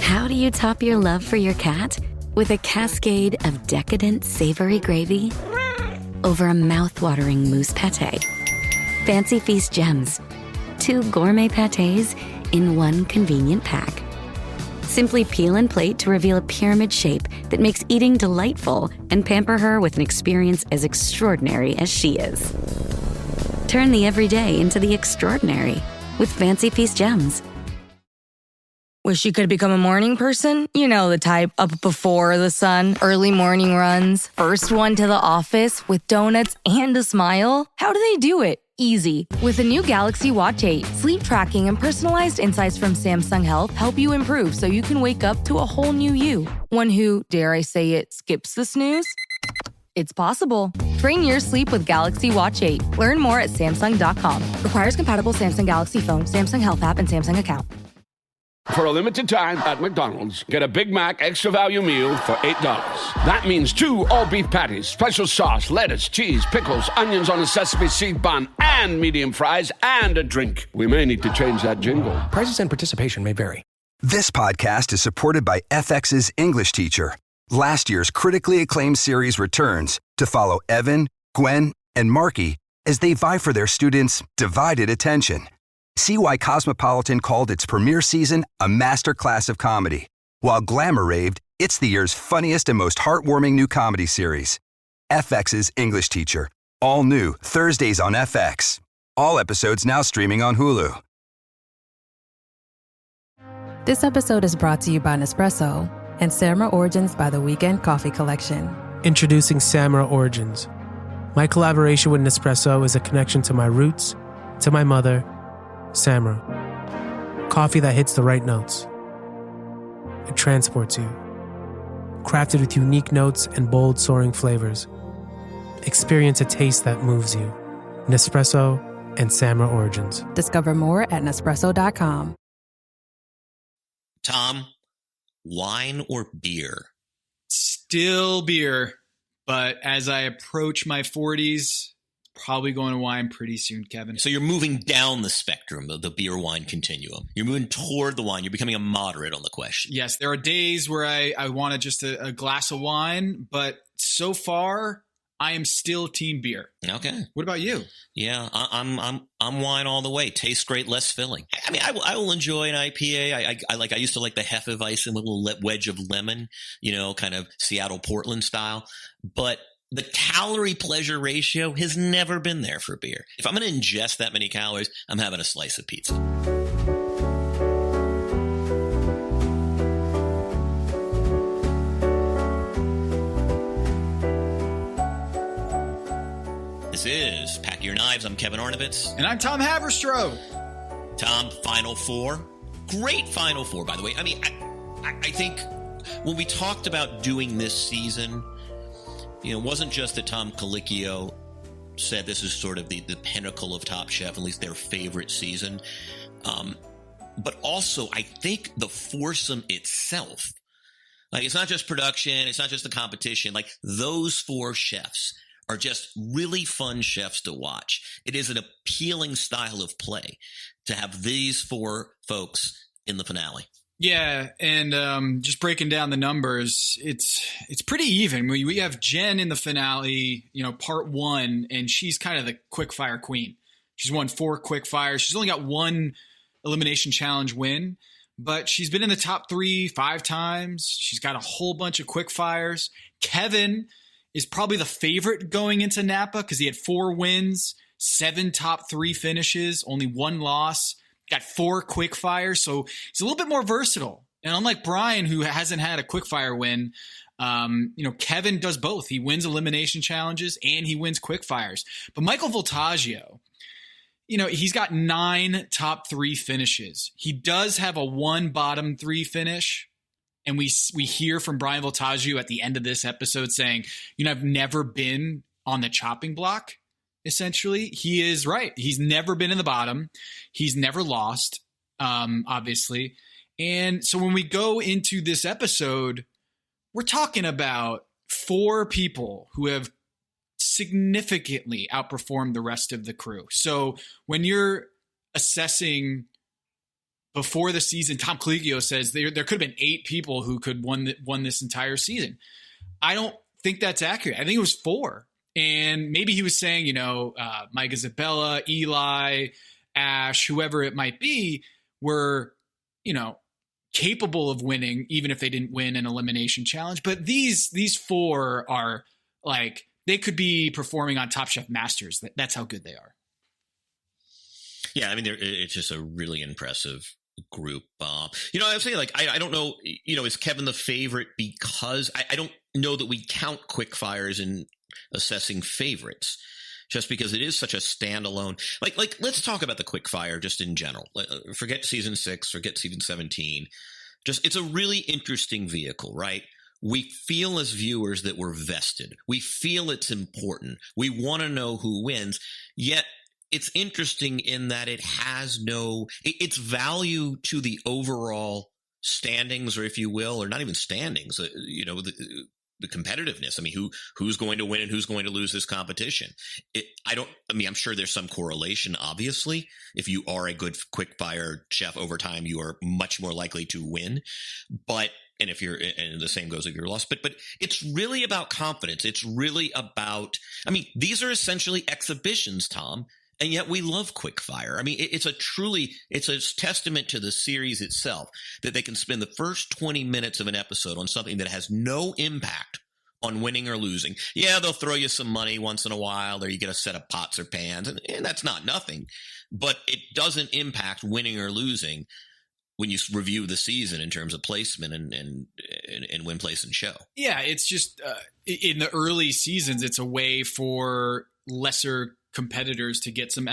How do you top your love for your cat? With a cascade of decadent savory gravy over a mouth-watering mousse pâté. Fancy Feast gems. 2 gourmet pâtés in one convenient pack. Simply peel and plate to reveal a pyramid shape that makes eating delightful and pamper her with an experience as extraordinary as she is. Turn the everyday into the extraordinary with Fancy Feast gems. Wish you could become a morning person? You know the type, up before the sun, early morning runs, first one to the office with donuts and a smile. How do they do it? Easy. With the new Galaxy Watch 8, sleep tracking and personalized insights from Samsung Health help you improve so you can wake up to a whole new you. One who, dare I say it, skips the snooze? It's possible. Train your sleep with Galaxy Watch 8. Learn more at Samsung.com. Requires compatible Samsung Galaxy phone, Samsung Health app, and Samsung account. For a limited time at McDonald's, get a Big Mac extra value meal for $8. That means 2 all-beef patties, special sauce, lettuce, cheese, pickles, onions on a sesame seed bun, and medium fries, and a drink. We may need to change that jingle. Prices and participation may vary. This podcast is supported by FX's English Teacher. Last year's critically acclaimed series returns to follow Evan, Gwen, and Marky as they vie for their students' divided attention. See why Cosmopolitan called its premiere season a masterclass of comedy, while Glamour raved it's the year's funniest and most heartwarming new comedy series. FX's English Teacher, all new Thursdays on FX. All episodes now streaming on Hulu. This episode is brought to you by Nespresso and Samra Origins by The Weekend Coffee Collection. Introducing Samra Origins. My collaboration with Nespresso is a connection to my roots, to my mother, Samra. Coffee that hits the right notes. It transports you. Crafted with unique notes and bold soaring flavors. Experience a taste that moves you. Nespresso and Samra Origins. Discover more at Nespresso.com. Tom, wine or beer? Still beer, but as I approach my 40s, probably going to wine pretty soon, Kevin. So you're moving down the spectrum of the beer-wine continuum. You're moving toward the wine. You're becoming a moderate on the question. Yes, there are days where I wanted just a glass of wine, but so far I am still team beer. Okay. What about you? Yeah, I'm wine all the way. Tastes great, less filling. I mean, I will enjoy an IPA. I used to like the Hefeweizen with a little wedge of lemon, kind of Seattle Portland style, but the calorie pleasure ratio has never been there for beer. If I'm going to ingest that many calories, I'm having a slice of pizza. This is Pack Your Knives. I'm Kevin Arnovitz. And I'm Tom Haberstroh. Tom, Final Four. Great Final Four, by the way. I mean, I think when we talked about doing this season, it wasn't just that Tom Colicchio said this is sort of the pinnacle of Top Chef, at least their favorite season. But also, I think the foursome itself, like it's not just production, it's not just the competition, like those 4 chefs are just really fun chefs to watch. It is an appealing style of play to have these 4 folks in the finale. Yeah, and just breaking down the numbers, it's pretty even. We have Jen in the finale, part 1, and she's kind of the quickfire queen. She's won 4 quickfires. She's only got 1 elimination challenge win, but she's been in the top 3 5 times. She's got a whole bunch of quickfires. Kevin is probably the favorite going into Napa because he had 4 wins, 7 top 3 finishes, only 1 loss. Got 4 quickfires, so he's a little bit more versatile. And unlike Brian, who hasn't had a quickfire win, Kevin does both. He wins elimination challenges and he wins quickfires. But Michael Voltaggio, he's got 9 top 3 finishes. He does have a 1 bottom 3 finish. And we hear from Brian Voltaggio at the end of this episode saying, I've never been on the chopping block. Essentially, he is right. He's never been in the bottom. He's never lost, obviously. And so when we go into this episode, we're talking about 4 people who have significantly outperformed the rest of the crew. So when you're assessing before the season, Tom Colicchio says there could have been 8 people who could won this entire season. I don't think that's accurate. I think it was 4. And maybe he was saying, Mike Isabella, Eli, Ash, whoever it might be, were, capable of winning, even if they didn't win an elimination challenge. But these 4 are like, they could be performing on Top Chef Masters. That's how good they are. Yeah, I mean, it's just a really impressive group. I was saying, like, I don't know, is Kevin the favorite because I don't know that we count quickfires in assessing favorites, just because it is such a standalone. Like let's talk about the quickfire just in general. Forget season 6, forget season 17. It's a really interesting vehicle, right? We feel as viewers that we're vested. We feel it's important. We want to know who wins, yet it's interesting in that it has its value to the overall standings, or if you will, or not even standings, the competitiveness. I mean, who's going to win and who's going to lose this competition? I'm sure there's some correlation, obviously. If you are a good quickfire chef over time, you are much more likely to win. And the same goes if you're lost. But it's really about confidence. It's really about, these are essentially exhibitions, Tom. And yet we love quickfire. I mean, it's a testament to the series itself that they can spend the first 20 minutes of an episode on something that has no impact on winning or losing. Yeah, they'll throw you some money once in a while, or you get a set of pots or pans, and that's not nothing. But it doesn't impact winning or losing when you review the season in terms of placement and win, place, and show. Yeah, it's just in the early seasons, it's a way for lesser competitors to get some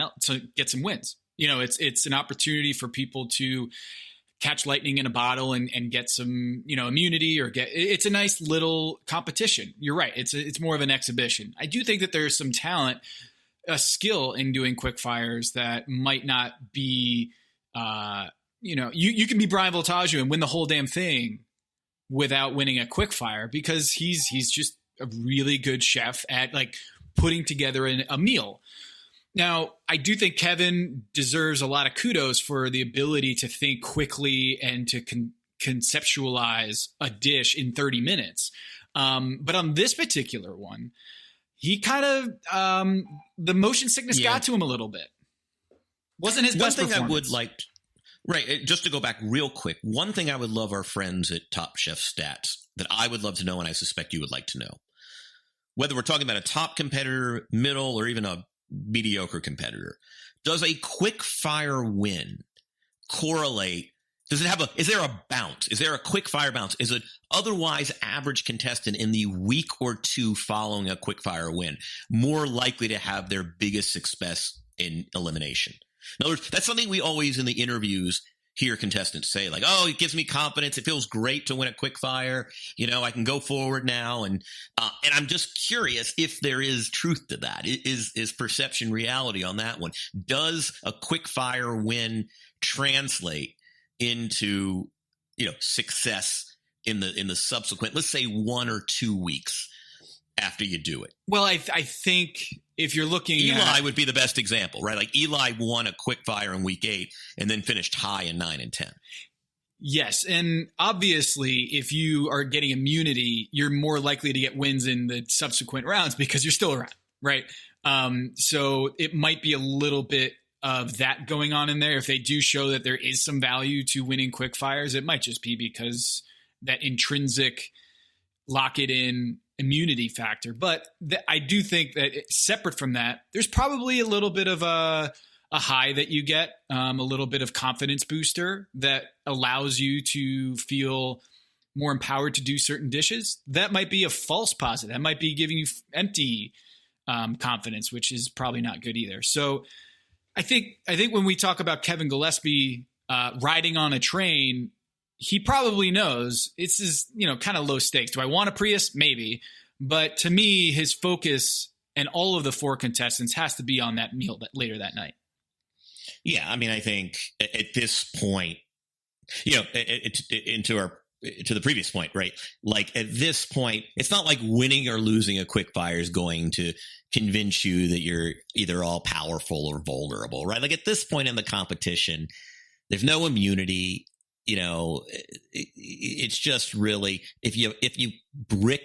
wins. It's an opportunity for people to catch lightning in a bottle and get some, immunity, or it's a nice little competition. You're right. It's more of an exhibition. I do think that there's some talent, a skill in doing quick fires that might not be, you can be Brian Voltaggio and win the whole damn thing without winning a quick fire, because he's just a really good chef at like putting together a meal. Now, I do think Kevin deserves a lot of kudos for the ability to think quickly and to conceptualize a dish in 30 minutes. But on this particular one, he kind of the motion sickness got to him a little bit. Wasn't his best performance. I would like, right? Just to go back real quick, one thing I would love our friends at Top Chef Stats that I would love to know, and I suspect you would like to know, whether we're talking about a top competitor, middle, or even a mediocre competitor, does a quick fire win correlate? Is there a bounce? Is there a quick fire bounce? Is an otherwise average contestant in the week or 2 following a quick fire win more likely to have their biggest success in elimination? In other words, that's something we always in the interviews hear contestants say, like, oh, it gives me confidence. It feels great to win a quick fire. I can go forward now. And I'm just curious if there is truth to that. Is perception reality on that one? Does a quick fire win translate into, success in the subsequent, let's say 1 or 2 weeks after you do it? Well, I think if you're looking Eli would be the best example, right? Like Eli won a quick fire in week 8 and then finished high in 9 and 10. Yes. And obviously, if you are getting immunity, you're more likely to get wins in the subsequent rounds because you're still around, right? So it might be a little bit of that going on in there. If they do show that there is some value to winning quick fires, it might just be because that intrinsic lock it in immunity factor. But I do think that separate from that, there's probably a little bit of a high that you get, a little bit of confidence booster that allows you to feel more empowered to do certain dishes. That might be a false positive. That might be giving you empty confidence, which is probably not good either. So I think when we talk about Kevin Gillespie riding on a train, he probably knows this is, kind of low stakes. Do I want a Prius? Maybe. But to me, his focus and all of the 4 contestants has to be on that meal later that night. Yeah. I mean, I think at this point, to the previous point, right? Like at this point, it's not like winning or losing a quick fire is going to convince you that you're either all powerful or vulnerable, right? Like at this point in the competition, There's no immunity. It's just really, if you brick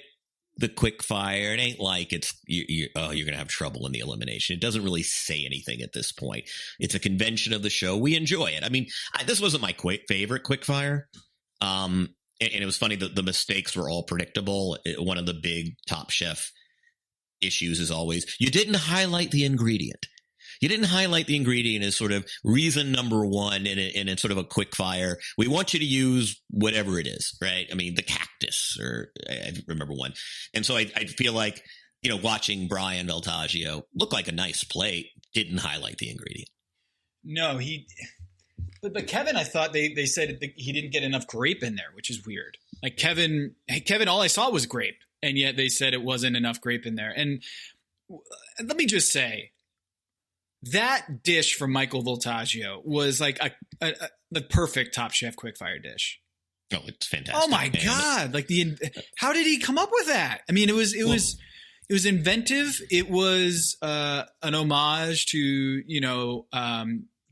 the quick fire, it ain't like you're going to have trouble in the elimination. It doesn't really say anything at this point. It's a convention of the show. We enjoy it. I mean, this wasn't my favorite quick fire. And it was funny that the mistakes were all predictable. One of the big Top Chef issues is always, you didn't highlight the ingredient. You didn't highlight the ingredient as sort of reason number one in sort of a quick fire. We want you to use whatever it is, right? I mean, the cactus, or I remember one. And so I feel like, watching Brian Veltaggio look like a nice plate didn't highlight the ingredient. No, but Kevin, I thought they said he didn't get enough grape in there, which is weird. Like Kevin, all I saw was grape, and yet they said it wasn't enough grape in there. And let me just say, that dish from Michael Voltaggio was like the perfect Top Chef quickfire dish. Oh, it's fantastic! Oh my God! Like how did he come up with that? I mean, it was inventive. It was an homage to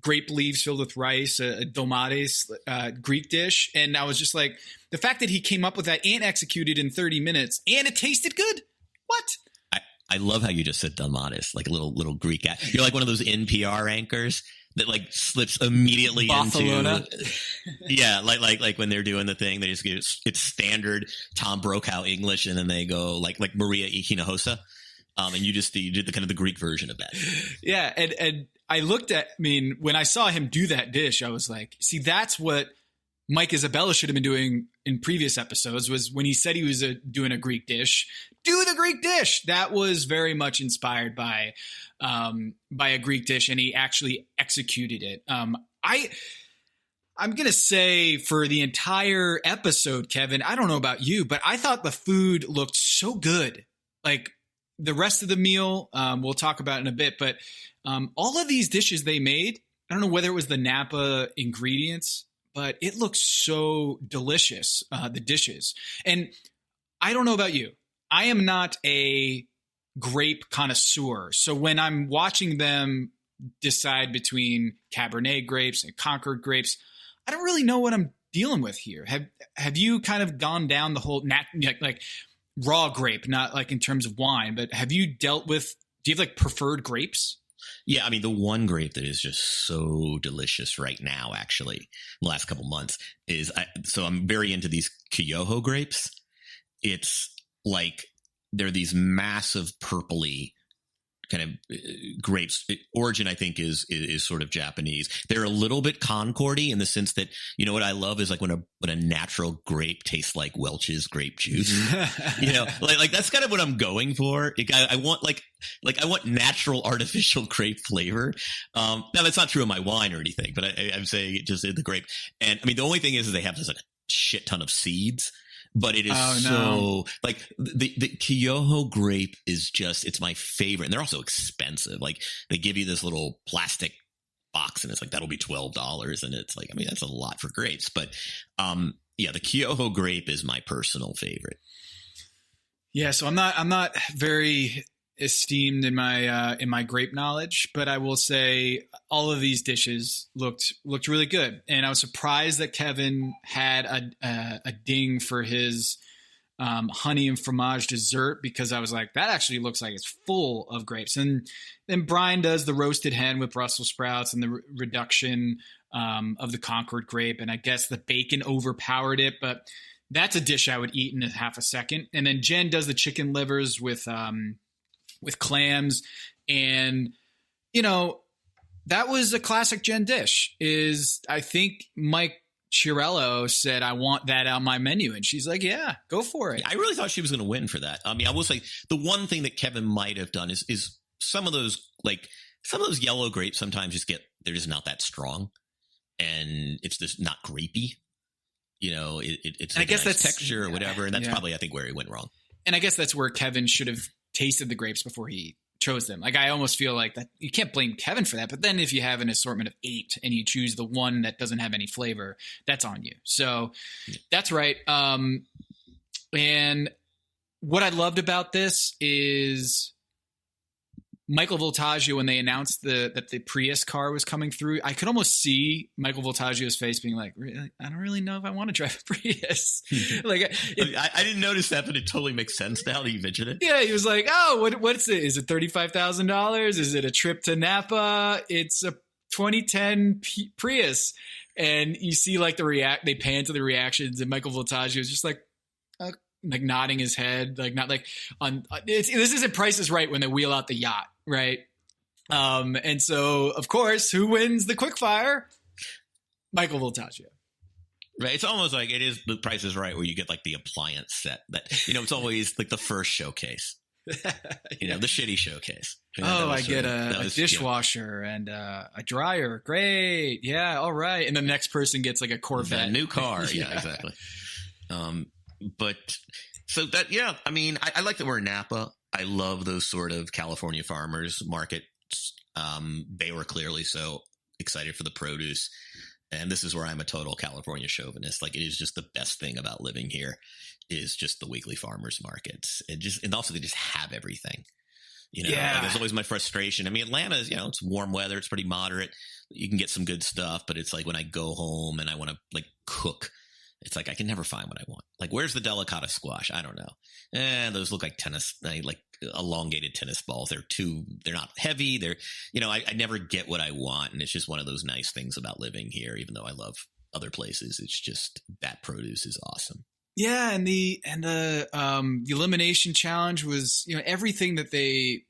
grape leaves filled with rice, a dolmades Greek dish, and I was just like, the fact that he came up with that and executed in 30 minutes, and it tasted good. What? I love how you just said dolmades, like a little Greek guy. You're like one of those NPR anchors that like slips immediately Barcelona. into, yeah, like when they're doing the thing, they just get it's standard Tom Brokaw English, and then they go like Maria Hinojosa, and you did the kind of the Greek version of that. Yeah, and I looked at, when I saw him do that dish, I was like, see, that's what Mike Isabella should have been doing in previous episodes, was when he said he was doing a Greek dish, do the Greek dish. That was very much inspired by a Greek dish, and he actually executed it. I'm going to say for the entire episode, Kevin, I don't know about you, but I thought the food looked so good. Like the rest of the meal, we'll talk about in a bit, but all of these dishes they made, I don't know whether it was the Napa ingredients, but it looks so delicious, the dishes. And I don't know about you. I am not a grape connoisseur. So when I'm watching them decide between Cabernet grapes and Concord grapes, I don't really know what I'm dealing with here. Have you kind of gone down the whole like raw grape, not like in terms of wine, but have you dealt with, do you have like preferred grapes? Yeah, I mean, the one grape that is just so delicious right now, actually, the last couple months, so I'm very into these Kyoho grapes. It's like they're these massive purpley kind of grapes. Origin, I think, is sort of Japanese. They're a little bit Concordy in the sense that, what I love is like when a natural grape tastes like Welch's grape juice. Like that's kind of what I'm going for. I want I want natural artificial grape flavor. Now that's not true of my wine or anything, but I'm saying just in the grape. And I mean, the only thing is they have just like a shit ton of seeds. But it is like the Kyoho grape is just, it's my favorite. And they're also expensive. Like they give you this little plastic box and it's like, that'll be $12. And it's like, I mean, that's a lot for grapes. But the Kyoho grape is my personal favorite. Yeah. So I'm not very esteemed in my grape knowledge, but I will say all of these dishes looked really good, and I was surprised that Kevin had a ding for his honey and fromage dessert, because I was like, that actually looks like it's full of grapes. And then Brian does the roasted hen with Brussels sprouts and the reduction of the Concord grape, and I guess the bacon overpowered it, but that's a dish I would eat in half a second. And then Jen does the chicken livers with clams, and that was a classic Jen dish. I think Mike Chiarello said, I want that on my menu, and she's like, yeah, go for it. I really thought she was going to win for that. I mean, I will say the one thing that Kevin might have done is some of those yellow grapes sometimes they're just not that strong, and it's just not grapey. It's like, I guess that's texture or whatever, and that's probably, I think, where he went wrong. And I guess that's where Kevin should have tasted the grapes before he chose them. Like, I almost feel like that you can't blame Kevin for that, but then if you have an assortment of 8 and you choose the one that doesn't have any flavor, that's on you. So that's right. And what I loved about this is Michael Voltaggio, when they announced that the Prius car was coming through, I could almost see Michael Voltaggio's face being like, really? I don't really know if I want to drive a Prius. I didn't notice that, but it totally makes sense now that you mention it. Yeah, he was like, oh, what's it? Is it $35,000? Is it a trip to Napa? It's a 2010 Prius. And you see like they pan to the reactions, and Michael Voltaggio is just like nodding his head, like not like on this isn't Price is Right when they wheel out the yacht, right? And so of course, who wins the quickfire? Michael Voltaggio. Right. It's almost like it is the Price is Right where you get like the appliance set that, it's always like the first showcase, the shitty showcase. I get a dishwasher and a dryer. Great. Yeah. All right. And the next person gets like a Corvette. A new car. Yeah, exactly. But so that, I like that we're in Napa. I love those sort of California farmers markets. They were clearly so excited for the produce. And this is where I'm a total California chauvinist. Like, it is just the best thing about living here is just the weekly farmers markets. And also they just have everything. Like, there's always my frustration. I mean, Atlanta is, it's warm weather. It's pretty moderate. You can get some good stuff, but it's like when I go home and I want to like cook, it's like I can never find what I want. Like, where's the delicata squash? I don't know. Those look like like elongated tennis balls. They're not heavy. They're, I never get what I want. And it's just one of those nice things about living here, even though I love other places. It's just that produce is awesome. Yeah. And the elimination challenge was, everything that they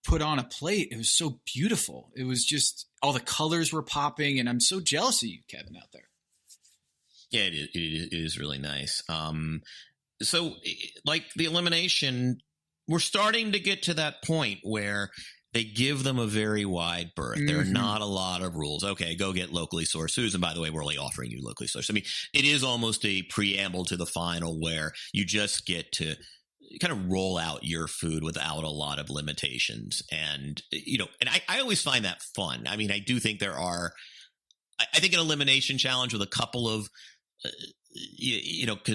put on a plate. It was so beautiful. It was just all the colors were popping, and I'm so jealous of you, Kevin, out there. Yeah, it is really nice. So like the elimination, we're starting to get to that point where they give them a very wide berth. There are not a lot of rules. Okay, go get locally sourced foods. And by the way, we're only offering you locally sourced. I mean, it is almost a preamble to the final where you just get to kind of roll out your food without a lot of limitations. And, and I always find that fun. I mean, I do think I think an elimination challenge with a couple of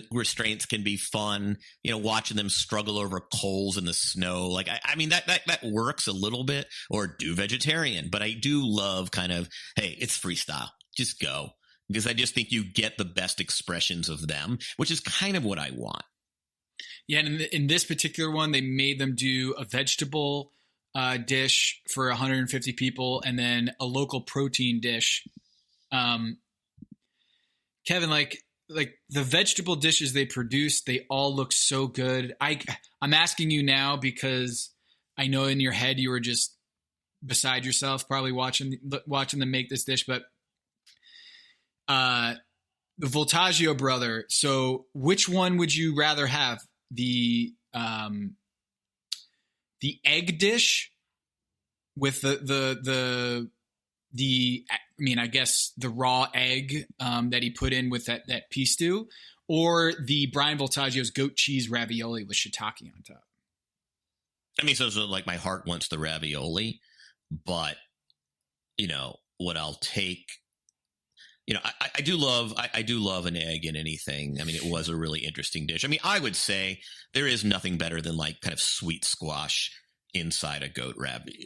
restraints can be fun, watching them struggle over coals in the snow. Like, I mean, that works a little bit, or do vegetarian, but I do love kind of, hey, it's freestyle, just go. Because I just think you get the best expressions of them, which is kind of what I want. Yeah. And in this particular one, they made them do a vegetable dish for 150 people and then a local protein dish. Kevin, like the vegetable dishes they produce, they all look so good. I'm asking you now because I know in your head you were just beside yourself, probably watching them make this dish. But the Voltaggio brother. So, which one would you rather have? The egg dish with I guess the raw egg that he put in with that pea stew, or the Brian Voltaggio's goat cheese ravioli with shiitake on top? I mean, so like my heart wants the ravioli, but what I'll take, I do love an egg in anything. I mean, it was a really interesting dish. I mean, I would say there is nothing better than like kind of sweet squash inside a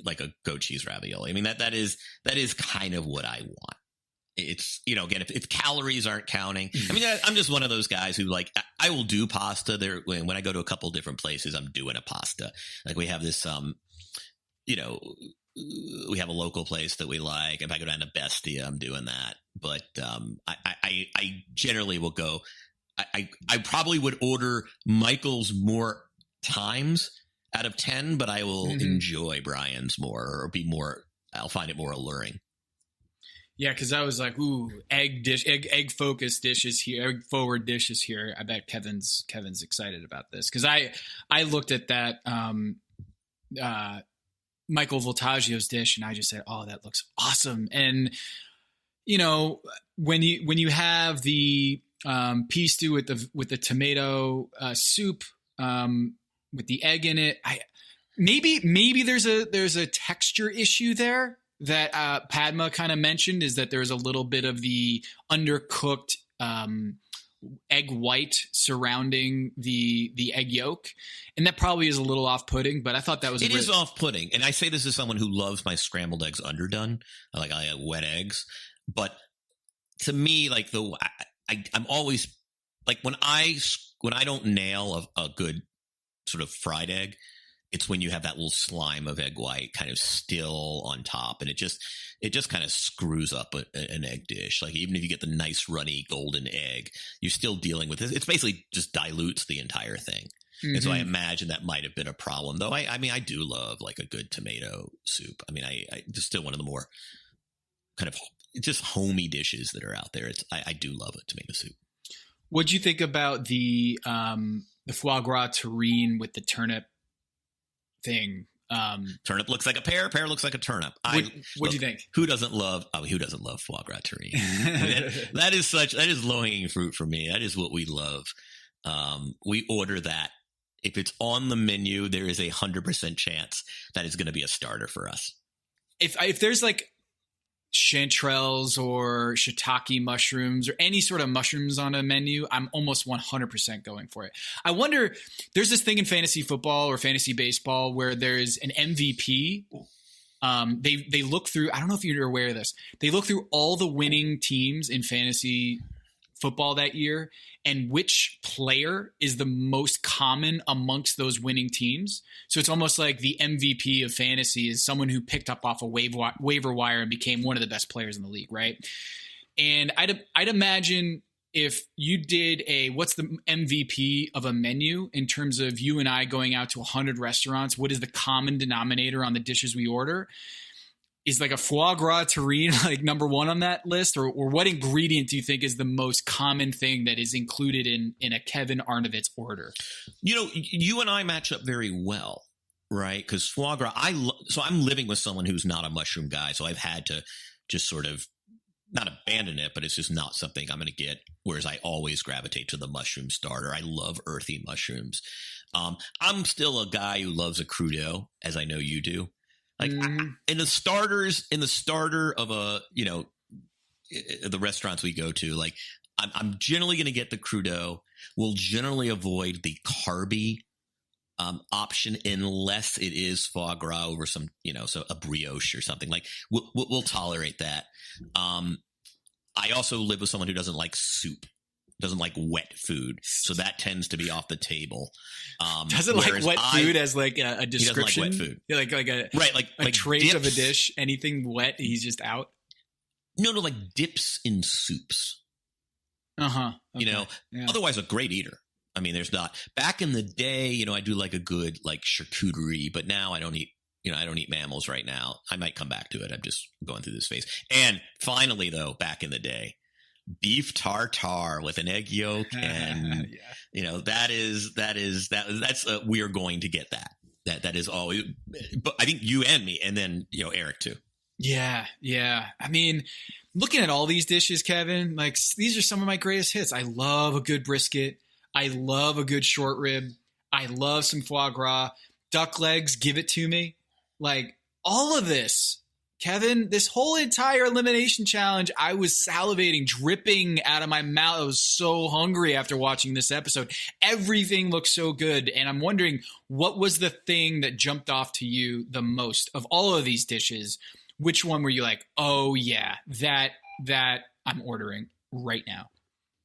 like a goat cheese ravioli. I mean, that is kind of what I want. It's, again, if calories aren't counting, I mean, I'm just one of those guys who like, I will do pasta there. When I go to a couple different places, I'm doing a pasta. Like we have this, we have a local place that we like. If I go down to Bestia, I'm doing that. But I generally will go, I probably would order Michael's more times out of 10, but I will enjoy Brian's more, or I'll find it more alluring. Yeah, because I was like, ooh, egg focused dishes here, egg forward dishes here. I bet Kevin's excited about this, because I looked at that Michael Voltaggio's dish and I just said, oh, that looks awesome. And when you have the pea stew with the tomato soup, with the egg in it, maybe there's a texture issue there that Padma kind of mentioned, is that there's a little bit of the undercooked egg white surrounding the egg yolk. And that probably is a little off-putting, but I thought that was It is off-putting. And I say this as someone who loves my scrambled eggs underdone. I have wet eggs. But to me, like I'm always like when I don't nail a good sort of fried egg, it's when you have that little slime of egg white kind of still on top, and it just kind of screws up an egg dish. Like even if you get the nice runny golden egg, you're still dealing with this. It's basically just dilutes the entire thing. Mm-hmm. And so I imagine that might have been a problem. Though I mean, I do love like a good tomato soup. I mean, I just still one of the more kind of just homey dishes that are out there. I do love a tomato soup. What'd you think about the foie gras terrine with the turnip thing? Turnip looks like a pear looks like a turnip. What do you think? Who doesn't love foie gras terrine? that is low-hanging fruit for me. That is what we love. We order that. If it's on the menu, there is 100% chance that it's going to be a starter for us. If there's like chanterelles or shiitake mushrooms or any sort of mushrooms on a menu, I'm almost 100% going for it. I wonder, there's this thing in fantasy football or fantasy baseball where there's an MVP. They look through, I don't know if you're aware of this, they look through all the winning teams in fantasy football that year and which player is the most common amongst those winning teams. So it's almost like the MVP of fantasy is someone who picked up off a waiver wire and became one of the best players in the league, right? And I'd imagine if you did what's the MVP of a menu in terms of you and I going out to 100 restaurants, what is the common denominator on the dishes we order? Is like a foie gras terrine like number one on that list? Or what ingredient do you think is the most common thing that is included in a Kevin Arnovitz order? You and I match up very well, right? Because foie gras, so I'm living with someone who's not a mushroom guy, so I've had to just sort of not abandon it, but it's just not something I'm going to get, whereas I always gravitate to the mushroom starter. I love earthy mushrooms. I'm still a guy who loves a crudo, as I know you do. Like in the starter of the restaurants we go to, like I'm generally going to get the crudo. We'll generally avoid the carby option unless it is foie gras over some, so a brioche or something. Like we'll tolerate that. I also live with someone who doesn't like soup. Doesn't like wet food, so that tends to be off the table. Doesn't like wet food as like a description. He doesn't like wet food, like trait dips of a dish. Anything wet, he's just out. No, like dips in soups. Okay. Otherwise a great eater. I mean, there's not. Back in the day, I do like a good like charcuterie, but now I don't eat. I don't eat mammals right now. I might come back to it. I'm just going through this phase. And finally, though, back in the day, beef tartare with an egg yolk, and that's we are going to get that is always. But I think you and me, and then Eric too. Yeah. I mean, looking at all these dishes, Kevin, like these are some of my greatest hits. I love a good brisket. I love a good short rib. I love some foie gras, duck legs. Give it to me, like all of this. Kevin, this whole entire elimination challenge, I was salivating, dripping out of my mouth. I was so hungry after watching this episode. Everything looks so good. And I'm wondering, what was the thing that jumped off to you the most of all of these dishes? Which one were you like, oh yeah, that I'm ordering right now?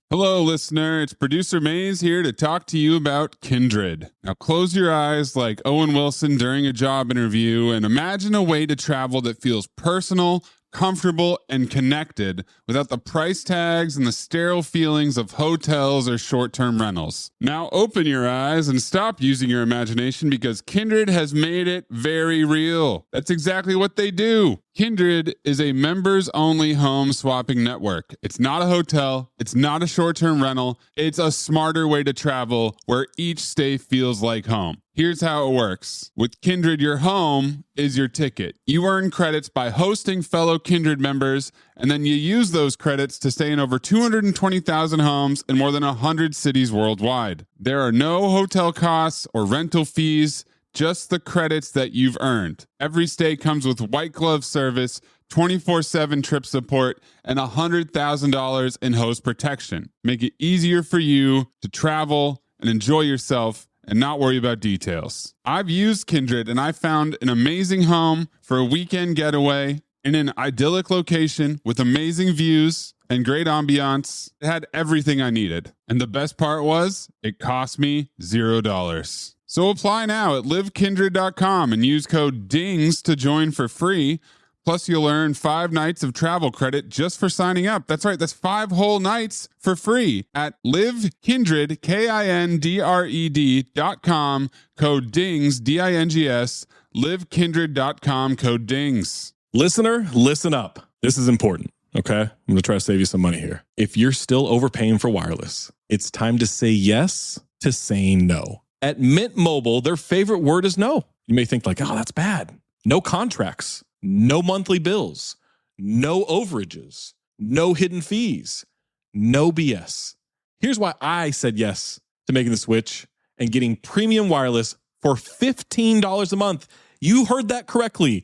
Hello, listener. It's producer Maze here to talk to you about Kindred. Now close your eyes like Owen Wilson during a job interview and imagine a way to travel that feels personal, comfortable, and connected without the price tags and the sterile feelings of hotels or short-term rentals. Now open your eyes and stop using your imagination because Kindred has made it very real. That's exactly what they do. Kindred is a members-only home swapping network. It's not a hotel. It's not a short-term rental. It's a smarter way to travel where each stay feels like home. Here's how it works. With Kindred, your home is your ticket. You earn credits by hosting fellow Kindred members, and then you use those credits to stay in over 220,000 homes in more than 100 cities worldwide. There are no hotel costs or rental fees, just the credits that you've earned. Every stay comes with white glove service, 24/7 trip support, and $100,000 in host protection. Make it easier for you to travel and enjoy yourself and not worry about details. I've used Kindred and I found an amazing home for a weekend getaway in an idyllic location with amazing views and great ambiance. It had everything I needed. And the best part was, it cost me $0. So apply now at livekindred.com and use code DINGS to join for free. Plus, you'll earn 5 nights of travel credit just for signing up. That's right, that's 5 whole nights for free at livekindred, KINDRED.com, code DINGS, DINGS, livekindred.com, code DINGS. Listener, listen up. This is important, okay? I'm going to try to save you some money here. If you're still overpaying for wireless, it's time to say yes to saying no. At Mint Mobile, their favorite word is no. You may think like, oh, that's bad. No contracts. No monthly bills, no overages, no hidden fees, no BS. Here's why I said yes to making the switch and getting premium wireless for $15 a month. You heard that correctly.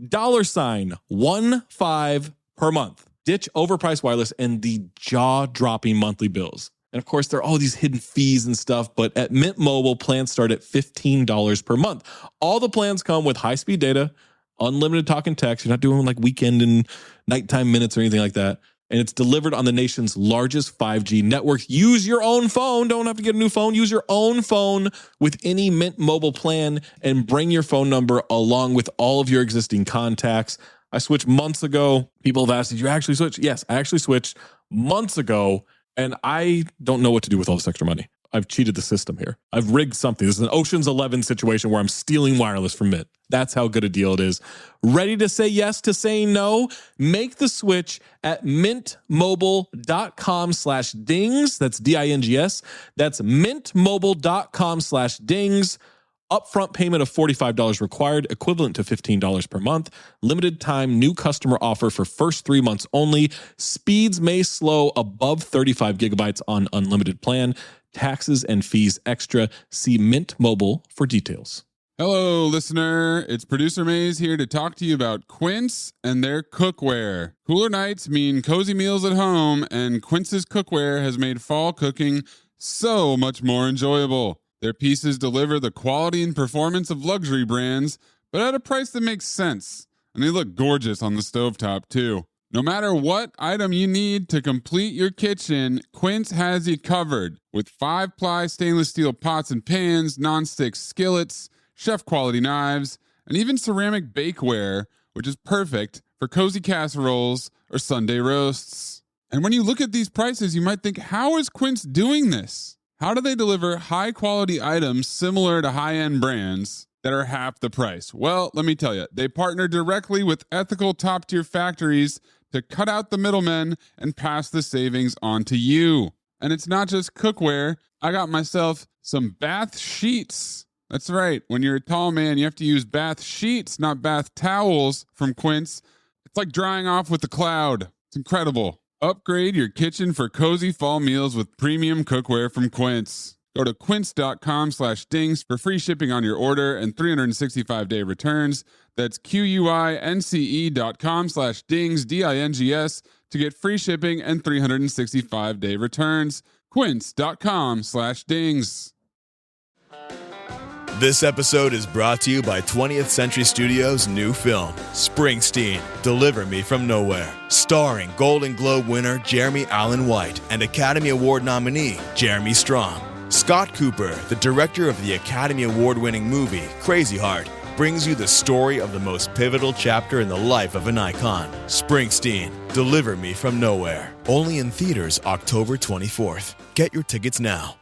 $15 per month. Ditch overpriced wireless and the jaw-dropping monthly bills. And of course, there are all these hidden fees and stuff, but at Mint Mobile, plans start at $15 per month. All the plans come with high-speed data, unlimited talk and text. You're not doing like weekend and nighttime minutes or anything like that. And it's delivered on the nation's largest 5G network. Use your own phone. Don't have to get a new phone. Use your own phone with any Mint Mobile plan and bring your phone number along with all of your existing contacts. I switched months ago. People have asked, did you actually switch? Yes, I actually switched months ago, and I don't know what to do with all this extra money. I've cheated the system here. I've rigged something. This is an Ocean's 11 situation where I'm stealing wireless from Mint. That's how good a deal it is. Ready to say yes to saying no? Make the switch at mintmobile.com/dings. That's DINGS. That's mintmobile.com/dings. Upfront payment of $45 required, equivalent to $15 per month. Limited time new customer offer for first 3 months only. Speeds may slow above 35 gigabytes on unlimited plan. Taxes and fees extra. See Mint Mobile for details. Hello, listener. It's Producer Maze here to talk to you about Quince and their cookware. Cooler nights mean cozy meals at home, and Quince's cookware has made fall cooking so much more enjoyable. Their pieces deliver the quality and performance of luxury brands, but at a price that makes sense. And they look gorgeous on the stovetop, too. No matter what item you need to complete your kitchen, Quince has you covered. With 5-ply stainless steel pots and pans, nonstick skillets, chef-quality knives, and even ceramic bakeware, which is perfect for cozy casseroles or Sunday roasts. And when you look at these prices, you might think, how is Quince doing this? How do they deliver high-quality items similar to high-end brands that are half the price? Well, let me tell you, they partner directly with ethical top-tier factories to cut out the middlemen and pass the savings on to you. And it's not just cookware. I got myself some bath sheets. That's right. When you're a tall man, you have to use bath sheets, not bath towels from Quince. It's like drying off with a cloud. It's incredible. Upgrade your kitchen for cozy fall meals with premium cookware from Quince. Go to quince.com/dings for free shipping on your order and 365-day returns. That's QUINCE.com/dings, DINGS, to get free shipping and 365-day returns. Quince.com/dings. This episode is brought to you by 20th Century Studios' new film, Springsteen, Deliver Me From Nowhere, starring Golden Globe winner Jeremy Allen White and Academy Award nominee Jeremy Strong. Scott Cooper, the director of the Academy Award-winning movie Crazy Heart, brings you the story of the most pivotal chapter in the life of an icon. Springsteen, Deliver Me From Nowhere. Only in theaters October 24th. Get your tickets now.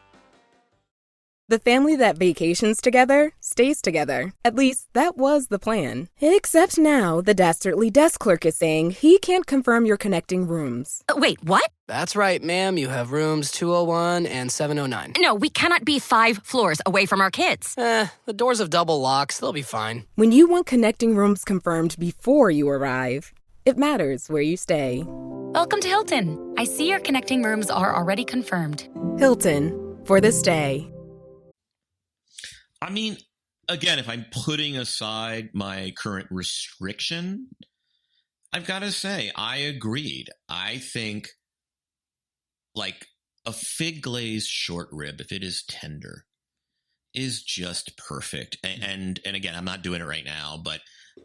The family that vacations together stays together. At least, that was the plan. Except now, the Dastardly desk clerk is saying he can't confirm your connecting rooms. Wait, what? That's right, ma'am. You have rooms 201 and 709. No, we cannot be 5 floors away from our kids. The doors have double locks. They'll be fine. When you want connecting rooms confirmed before you arrive, it matters where you stay. Welcome to Hilton. I see your connecting rooms are already confirmed. Hilton, for the stay. I mean, again, if I'm putting aside my current restriction, I've got to say, I agreed. I think like a fig glazed short rib, if it is tender, is just perfect. And again, I'm not doing it right now, but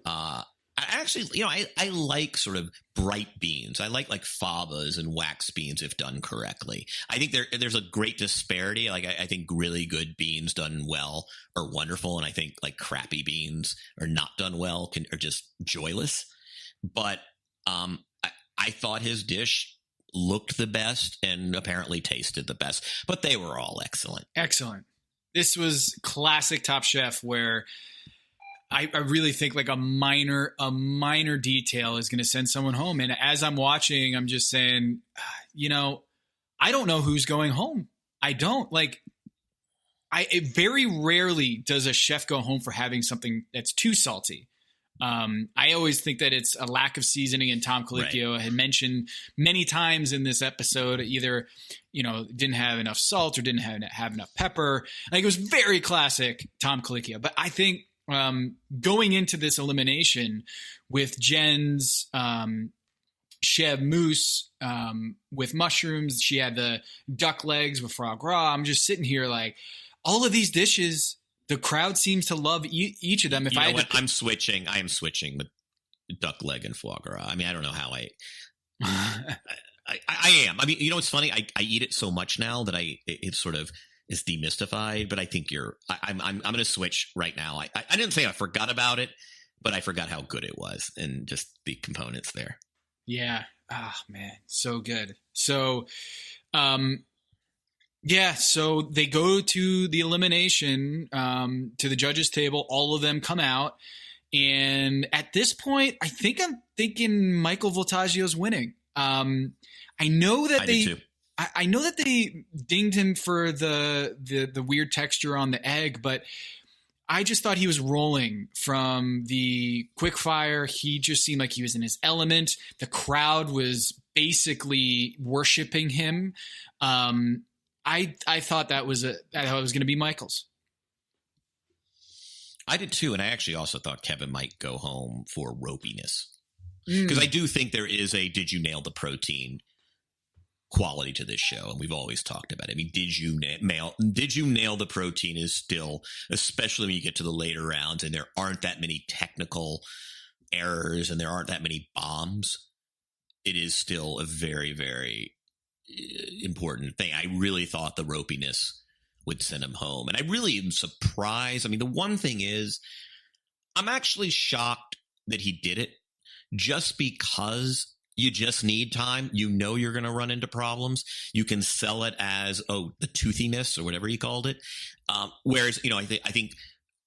I actually, I like sort of bright beans. I like fabas and wax beans if done correctly. I think there's a great disparity. Like I think really good beans done well are wonderful, and I think like crappy beans are not done well are just joyless. But I thought his dish looked the best and apparently tasted the best, but they were all excellent. Excellent. This was classic Top Chef where I really think like a minor detail is going to send someone home. And as I'm watching, I'm just saying, I don't know who's going home. I don't it very rarely does a chef go home for having something that's too salty. I always think that it's a lack of seasoning, and Tom Colicchio had mentioned many times in this episode, either, didn't have enough salt or didn't have enough pepper. Like, it was very classic Tom Colicchio. But I think going into this elimination with Jen's chev mousse with mushrooms, she had the duck legs with foie gras. I'm just sitting here like, all of these dishes, the crowd seems to love each of them. I'm switching. I am switching with duck leg and foie gras. I mean, I don't know how I am. I mean, it's funny. I eat it so much now that it sort of is demystified. But I think I'm going to switch right now. I didn't say I forgot about it, but I forgot how good it was and just the components there. Yeah. Oh man, so good. So, yeah, so they go to the elimination, to the judges' table. All of them come out. And at this point, I'm thinking Michael Voltaggio's winning. I know that I know that they dinged him for the weird texture on the egg, but I just thought he was rolling from the quick fire. He just seemed like he was in his element. The crowd was basically worshiping him. I thought that was going to be Michael's. I did too, and I actually also thought Kevin might go home for ropiness, because I do think there is a "did you nail the protein" quality to this show, and we've always talked about it. I mean, did you nail the protein is still, especially when you get to the later rounds, and there aren't that many technical errors and there aren't that many bombs. It is still a very, very important thing. I really thought the ropiness would send him home, and I really am surprised. I mean, the one thing is, I'm actually shocked that he did it, just because you just need time. You're going to run into problems. You can sell it as the toothiness or whatever he called it. Whereas I think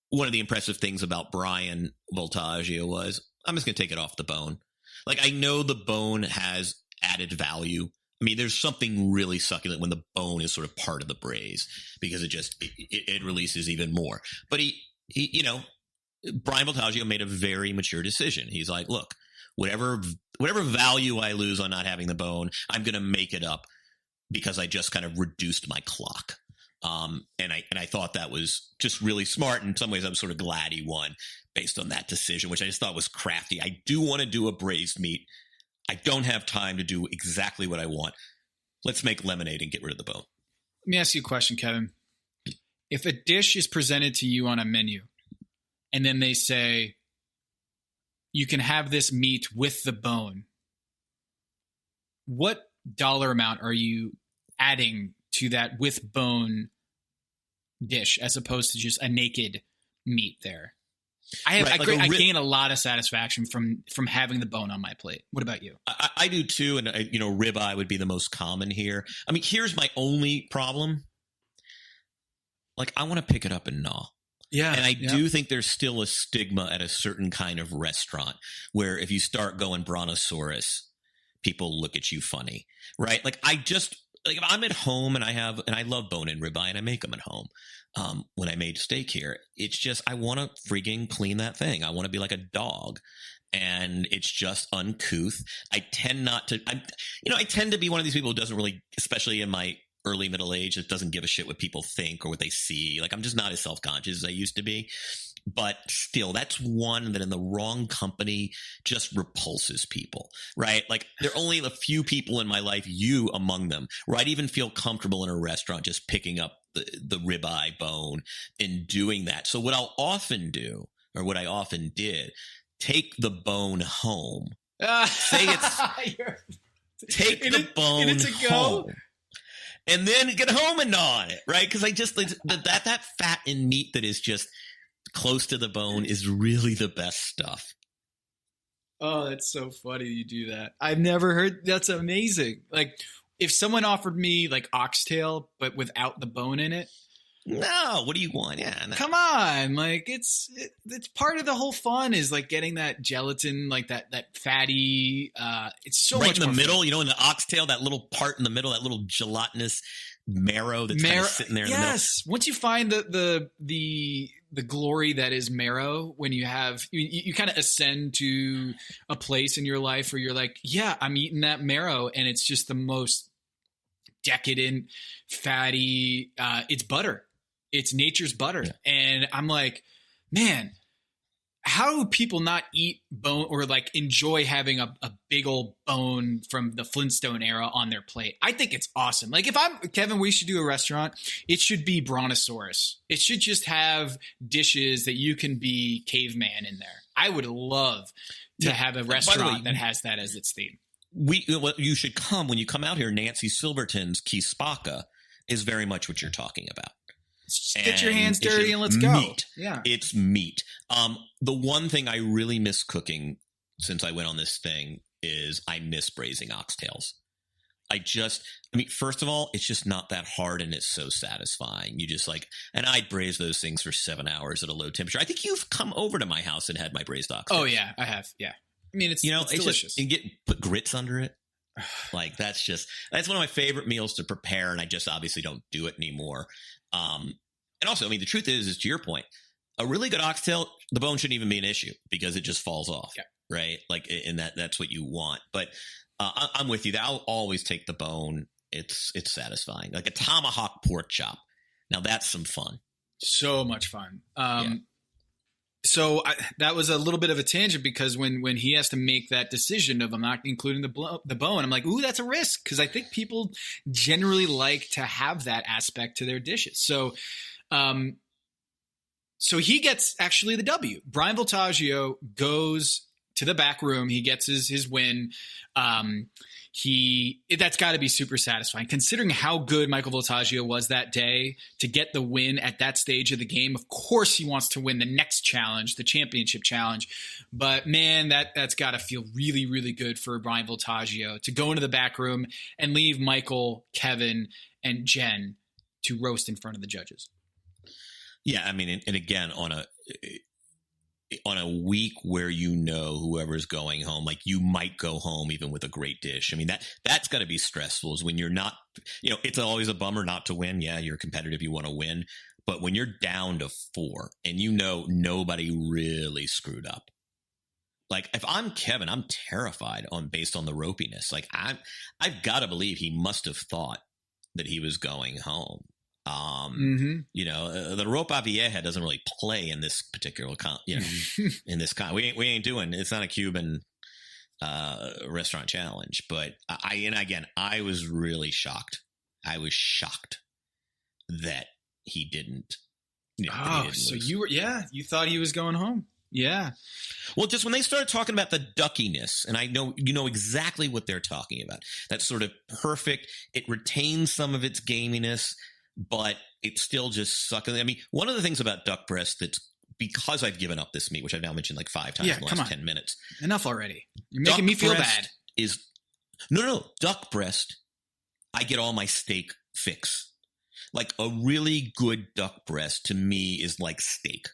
one of the impressive things about Brian Voltaggio was, I'm just going to take it off the bone. Like, I know the bone has added value. I mean, there's something really succulent when the bone is sort of part of the braise, because it releases even more. But Brian Voltaggio made a very mature decision. He's like, look, whatever value I lose on not having the bone, I'm going to make it up because I just kind of reduced my clock. And I thought that was just really smart. In some ways, I'm sort of glad he won based on that decision, which I just thought was crafty. I do want to do a braised meat. I don't have time to do exactly what I want. Let's make lemonade and get rid of the bone. Let me ask you a question, Kevin. If a dish is presented to you on a menu and then they say, you can have this meat with the bone, what dollar amount are you adding to that with bone dish as opposed to just a naked meat there? I gain a lot of satisfaction from having the bone on my plate. What about you? I do too, and ribeye would be the most common here. I mean, here's my only problem. Like, I want to pick it up and gnaw. Yeah, and I do think there's still a stigma at a certain kind of restaurant where if you start going brontosaurus, people look at you funny, right? Like, if I'm at home and I love bone-in ribeye and I make them at home. When I made steak here, it's just, I want to frigging clean that thing. I want to be like a dog, and it's just uncouth. I tend to be one of these people who doesn't really, especially in my early middle age, that doesn't give a shit what people think or what they see. Like, I'm just not as self-conscious as I used to be. But still, that's one that in the wrong company just repulses people, right? Like there are only a few people in my life, you among them, where I'd even feel comfortable in a restaurant just picking up the ribeye bone and doing that. So what I'll often do, or what I often did, take the bone home. Say it's take the bone home. And then get home and gnaw on it, right? Because I just that fat and meat that is just close to the bone is really the best stuff. Oh, that's so funny you do that. I've never heard. That's amazing. Like if someone offered me like oxtail but without the bone in it. No, what do you want? Yeah, no. Come on, like it's part of the whole fun is like getting that gelatin, like that fatty. It's so right much in the more middle, fun. you know, in the oxtail, that little part in the middle, that little gelatinous marrow that's kind of sitting there. In the middle. Yes, once you find the glory that is marrow, when you have you kind of ascend to a place in your life where you're like, yeah, I'm eating that marrow, and it's just the most decadent, fatty. It's butter. It's nature's butter. Yeah. And I'm like, man, how do people not eat bone or like enjoy having a big old bone from the Flintstone era on their plate? I think it's awesome. Like if I'm Kevin, we should do a restaurant. It should be Brontosaurus. It should just have dishes that you can be caveman in there. I would love to have a restaurant that has that as its theme. You should come when you come out here. Nancy Silverton's Kispaka is very much what you're talking about. Get your hands dirty and let's go. Meat. Yeah. It's meat. The one thing I really miss cooking since I went on this thing is I miss braising oxtails. First of all, it's just not that hard and it's so satisfying. You just and I'd braise those things for 7 hours at a low temperature. I think you've come over to my house and had my braised oxtails. Oh yeah, I have. Yeah. I mean, it's delicious. And put grits under it. Like that's one of my favorite meals to prepare. And I just obviously don't do it anymore. And also, the truth is to your point, a really good oxtail, the bone shouldn't even be an issue because it just falls off, right? Like, and that's what you want. But I'm with you. I'll always take the bone. It's satisfying. Like a tomahawk pork chop. Now that's some fun. So much fun. So that was a little bit of a tangent because when he has to make that decision of I'm not including the bone, I'm like, ooh, that's a risk because I think people generally like to have that aspect to their dishes. So he gets actually the W. Brian Voltaggio goes to the back room. He gets his win. That's got to be super satisfying considering how good Michael Voltaggio was that day to get the win at that stage of the game. Of course he wants to win the next challenge, the championship challenge, but man, that's got to feel really, really good for Brian Voltaggio to go into the back room and leave Michael, Kevin, and Jen to roast in front of the judges. Yeah. And again, on a week where whoever's going home, like you might go home even with a great dish. That's got to be stressful is when you're not, it's always a bummer not to win. Yeah, you're competitive, you want to win. But when you're down to 4 and nobody really screwed up. Like if I'm Kevin, I'm terrified based on the ropiness. Like I've got to believe he must have thought that he was going home. The ropa vieja doesn't really play in this particular in this we ain't doing, it's not a Cuban restaurant challenge, but I was really shocked. I was shocked that he didn't. So you thought he was going home. Yeah. Well, just when they started talking about the duckiness, and I know exactly what they're talking about. That's sort of perfect. It retains some of its gaminess, but it's still just sucking. One of the things about duck breast that's because I've given up this meat, which I've now mentioned like 5 times in the last 10 minutes. Enough already. You're making me feel bad. No. Duck breast, I get all my steak fix. Like a really good duck breast to me is like steak.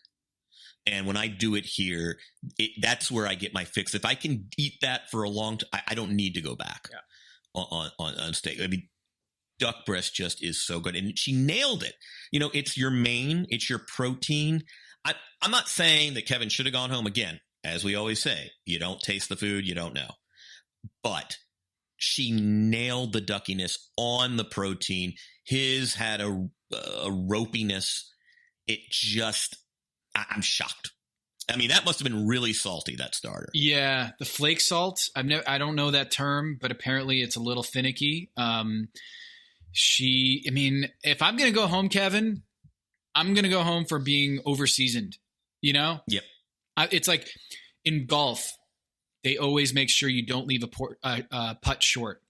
And when I do it here, that's where I get my fix. If I can eat that for a long time, I don't need to go back on steak. Duck breast just is so good. And she nailed it. It's your main, it's your protein. I'm not saying that Kevin should have gone home again. As we always say, you don't taste the food, you don't know. But she nailed the duckiness on the protein. His had a ropiness. It just, I'm shocked. I mean, that must have been really salty, that starter. Yeah, the flake salt. I don't know that term, but apparently it's a little finicky. If I'm going to go home, Kevin, I'm going to go home for being over-seasoned, you know? Yep. It's like in golf, they always make sure you don't leave a putt short.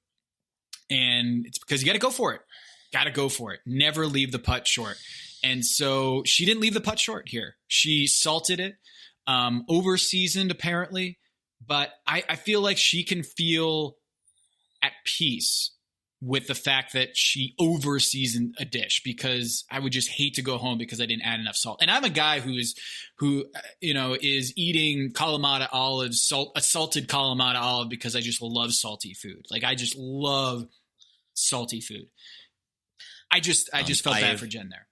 And it's because you got to go for it. Got to go for it. Never leave the putt short. And so she didn't leave the putt short here. She salted it. Over-seasoned apparently, but I feel like she can feel at peace with the fact that she over-seasoned a dish, because I would just hate to go home because I didn't add enough salt. And I'm a guy who is eating Kalamata olives, a salted Kalamata olive, because I just love salty food. Like, I just love salty food. I just felt bad for Jen there.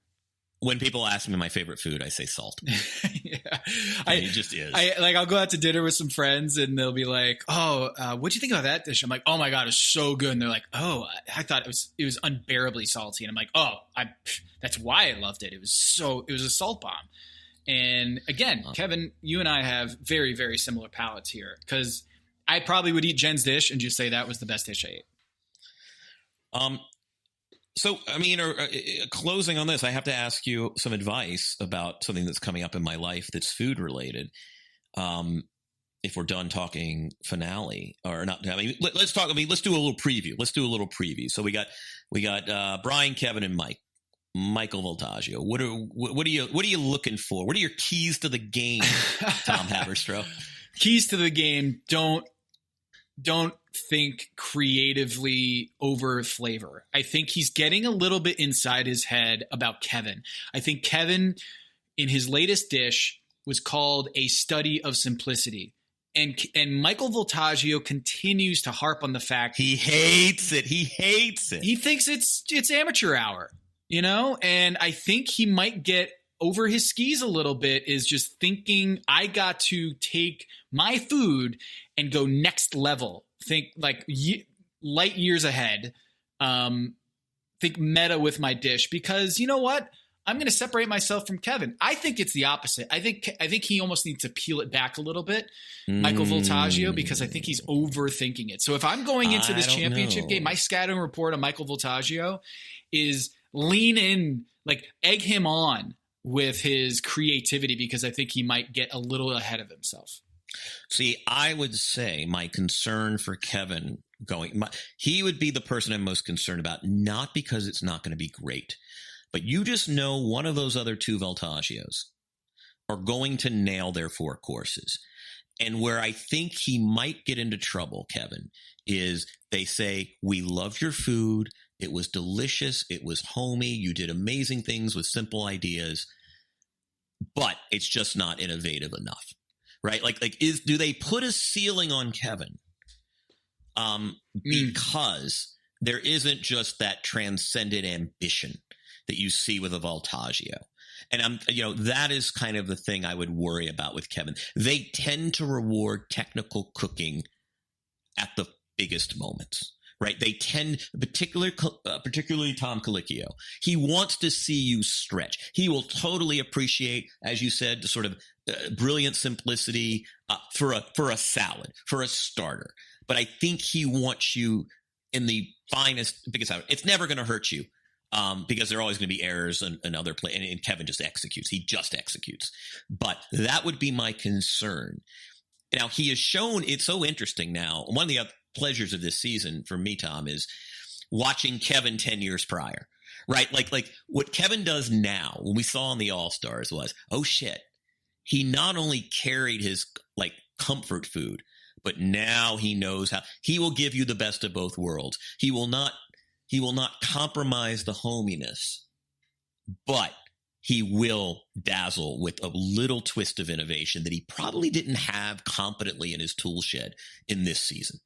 When people ask me my favorite food, I say salt. Yeah. It just is. I'll go out to dinner with some friends and they'll be like, "Oh, what'd you think about that dish?" I'm like, "Oh my God, it's so good." And they're like, "Oh, I thought it was unbearably salty." And I'm like, "Oh, that's why I loved it. It was a salt bomb." And again, Kevin, you and I have very, very similar palates here, because I probably would eat Jen's dish and just say that was the best dish I ate. So, I mean, closing on this, I have to ask you some advice about something that's coming up in my life that's food related. If we're done talking finale or not, I mean, let's talk. I mean, let's do a little preview. So we got Brian, Kevin, and Michael Voltaggio. What are you looking for? What are your keys to the game, Tom Haberstroh? Keys to the game: don't think creatively over flavor. I think he's getting a little bit inside his head about Kevin. I think Kevin, in his latest dish, was called A Study of Simplicity. And Michael Voltaggio continues to harp on the fact he hates it. He thinks it's amateur hour, you know? And I think he might get over his skis a little bit, is just thinking, I got to take my food and go next level. Think like light years ahead. Think meta with my dish, because you know what? I'm going to separate myself from Kevin. I think it's the opposite. I think he almost needs to peel it back a little bit, Michael Voltaggio, because I think he's overthinking it. So if I'm going into this championship game, my scouting report on Michael Voltaggio is lean in, like egg him on with his creativity, because I think he might get a little ahead of himself. See, I would say my concern for Kevin he would be the person I'm most concerned about, not because it's not going to be great, but you just know one of those other two Voltaggios are going to nail their 4 courses. And where I think he might get into trouble, Kevin, is they say, "We love your food. It was delicious. It was homey. You did amazing things with simple ideas, but it's just not innovative enough." Right? Do they put a ceiling on Kevin? Because there isn't just that transcendent ambition that you see with a Voltaggio. And that is kind of the thing I would worry about with Kevin. They tend to reward technical cooking at the biggest moments, right? They tend, particularly Tom Colicchio, he wants to see you stretch. He will totally appreciate, as you said, the sort of brilliant simplicity for a salad, for a starter. But I think he wants you in the biggest salad. It's never going to hurt you. Because there are always going to be errors and other play, and Kevin just executes. He just executes. But that would be my concern. Now, he has shown, it's so interesting now. One of the pleasures of this season for me, Tom, is watching Kevin 10 years prior, right? Like what Kevin does now, when we saw in the All-Stars, was, oh shit, he not only carried his comfort food, but now he knows how. He will give you the best of both worlds. He will not compromise the hominess, but he will dazzle with a little twist of innovation that he probably didn't have competently in his tool shed in this season.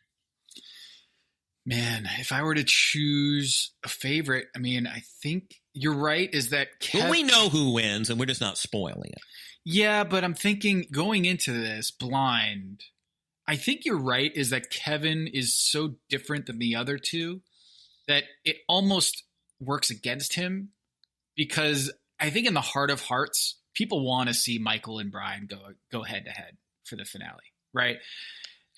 Man, if I were to choose a favorite, I mean, I think you're right, is that Well, we know who wins, and we're just not spoiling it. Yeah, but I'm thinking going into this blind, I think you're right, is that Kevin is so different than the other two that it almost works against him, because I think in the heart of hearts, people want to see Michael and Brian go head to head for the finale, right?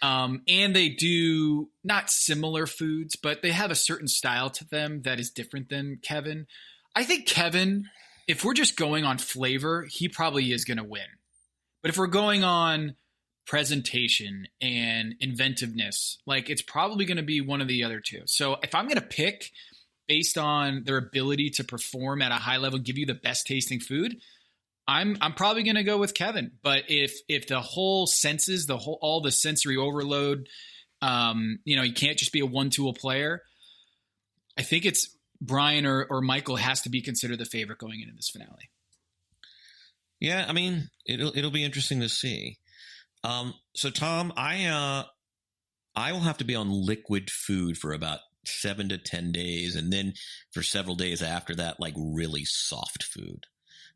And they do not similar foods, but they have a certain style to them that is different than Kevin. I think Kevin, if we're just going on flavor, he probably is going to win. But if we're going on presentation and inventiveness, like it's probably going to be one of the other two. So if I'm going to pick based on their ability to perform at a high level, give you the best tasting food, I'm probably going to go with Kevin. But if the whole senses, all the sensory overload, you can't just be a one-tool player. I think it's Brian or Michael has to be considered the favorite going into this finale. Yeah, I mean, it'll be interesting to see. So Tom, I will have to be on liquid food for about 7 to 10 days, and then for several days after that, like really soft food.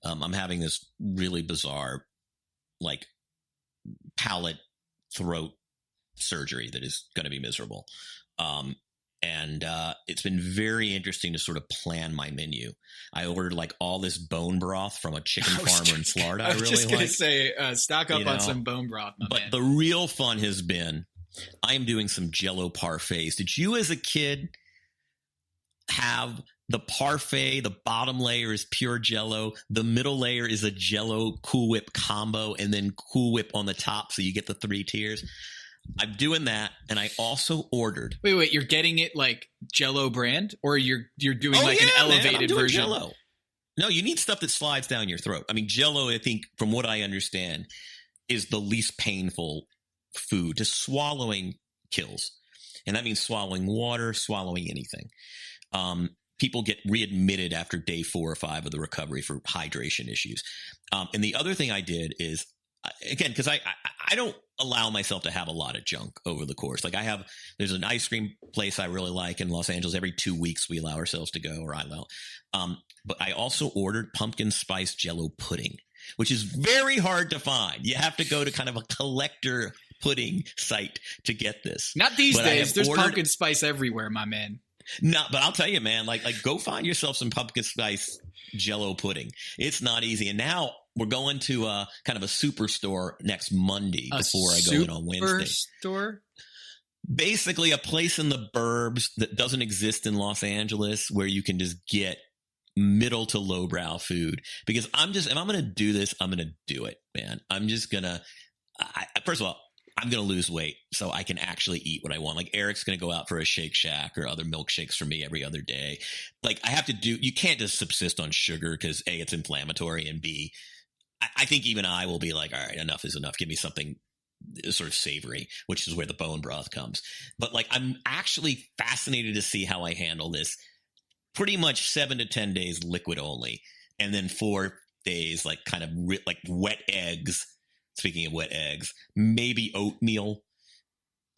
I'm having this really bizarre, like palate throat surgery that is going to be miserable. And it's been very interesting to sort of plan my menu. I ordered like all this bone broth from a chicken farmer in Florida. I was just going to say, stock up on some bone broth, but man. The real fun has been, I am doing some Jell-O parfaits. Did you as a kid have the parfait? The bottom layer is pure Jell-O. The middle layer is a Jell-O Cool Whip combo, and then Cool Whip on the top, so you get the 3 tiers. I'm doing that, and I also ordered. Wait, you're getting it like Jell-O brand, or you're doing an elevated version? Jell-O. No, you need stuff that slides down your throat. I mean, Jell-O, I think, from what I understand, is the least painful food. Just swallowing kills, and that means swallowing water, swallowing anything. People get readmitted after day 4 or 5 of the recovery for hydration issues. And the other thing I did is, again, because I don't allow myself to have a lot of junk over the course. Like there's an ice cream place I really like in Los Angeles. Every 2 weeks we allow ourselves to go, or I allow. But I also ordered pumpkin spice Jell-O pudding, which is very hard to find. You have to go to kind of a collector pudding site to get this. Not these days. There's pumpkin spice everywhere, my man. No, but I'll tell you, man, like go find yourself some pumpkin spice Jell-O pudding. It's not easy. And now we're going to kind of a superstore next Monday before I go in on Wednesday. Store? Basically a place in the burbs that doesn't exist in Los Angeles where you can just get middle to lowbrow food. Because if I'm going to do this, I'm going to do it, man. I'm just going to, first of all, I'm going to lose weight so I can actually eat what I want. Like Eric's going to go out for a Shake Shack or other milkshakes for me every other day. Like you can't just subsist on sugar because A, it's inflammatory, and B, I think even I will be like, all right, enough is enough. Give me something sort of savory, which is where the bone broth comes. But like, I'm actually fascinated to see how I handle this. Pretty much 7 to 10 days liquid only. And then 4 days, like kind of like wet eggs. Speaking of wet eggs, maybe oatmeal,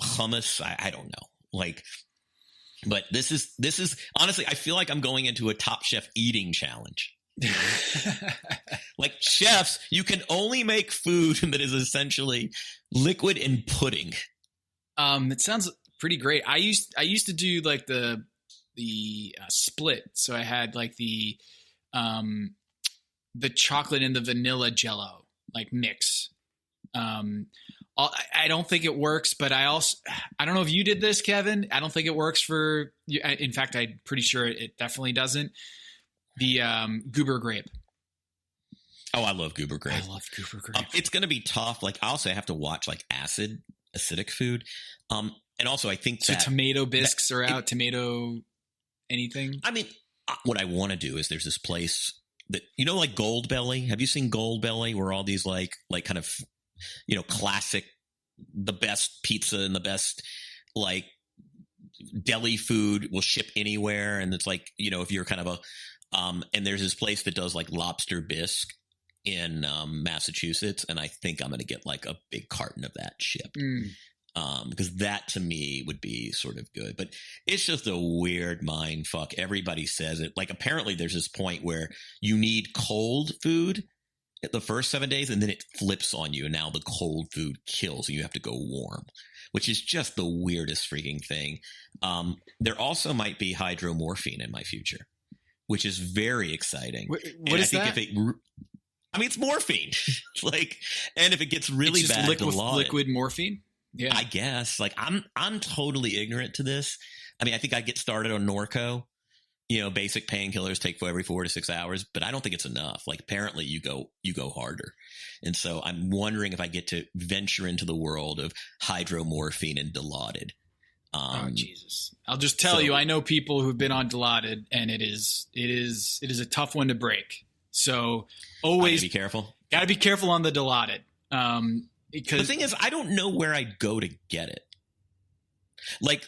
hummus. I don't know. Like, but this is honestly, I feel like I'm going into a Top Chef eating challenge. Like chefs, you can only make food that is essentially liquid and pudding. It sounds pretty great. I used to do like the split. So I had like the chocolate and the vanilla Jell-O like mix. I don't think it works, but I don't know if you did this, Kevin. I don't think it works for you. In fact, I'm pretty sure it definitely doesn't. The goober grape. Oh, I love goober grape. I love goober grape. It's going to be tough. Like I also have to watch like acidic food. And also I think so tomato bisques are out. Tomato anything. I mean, what I want to do is there's this place that, like Gold Belly. Have you seen Gold Belly, where all these like kind of, classic, the best pizza and the best like deli food will ship anywhere. And it's like, if you're kind of and there's this place that does like lobster bisque in Massachusetts. And I think I'm going to get like a big carton of that shipped. Because that to me would be sort of good, but it's just a weird mind fuck. Everybody says it. Like apparently there's this point where you need cold food at the first 7 days, and then it flips on you, and now the cold food kills, and you have to go warm, which is just the weirdest freaking thing. There also might be hydromorphine in my future, which is very exciting. What is that? I mean, it's morphine. Like, and if it gets really it's just bad, liquid morphine. Yeah, I guess. Like, I'm totally ignorant to this. I mean, I think I get started on Norco. Basic painkillers take for every 4 to 6 hours, but I don't think it's enough. Like, apparently you go harder. And so I'm wondering if I get to venture into the world of hydromorphine and Dilaudid. Oh, Jesus. I'll just tell you, I know people who've been on Dilaudid, and it is a tough one to break. So always be careful. Got to be careful on the Dilaudid. Because the thing is, I don't know where I'd go to get it. Like,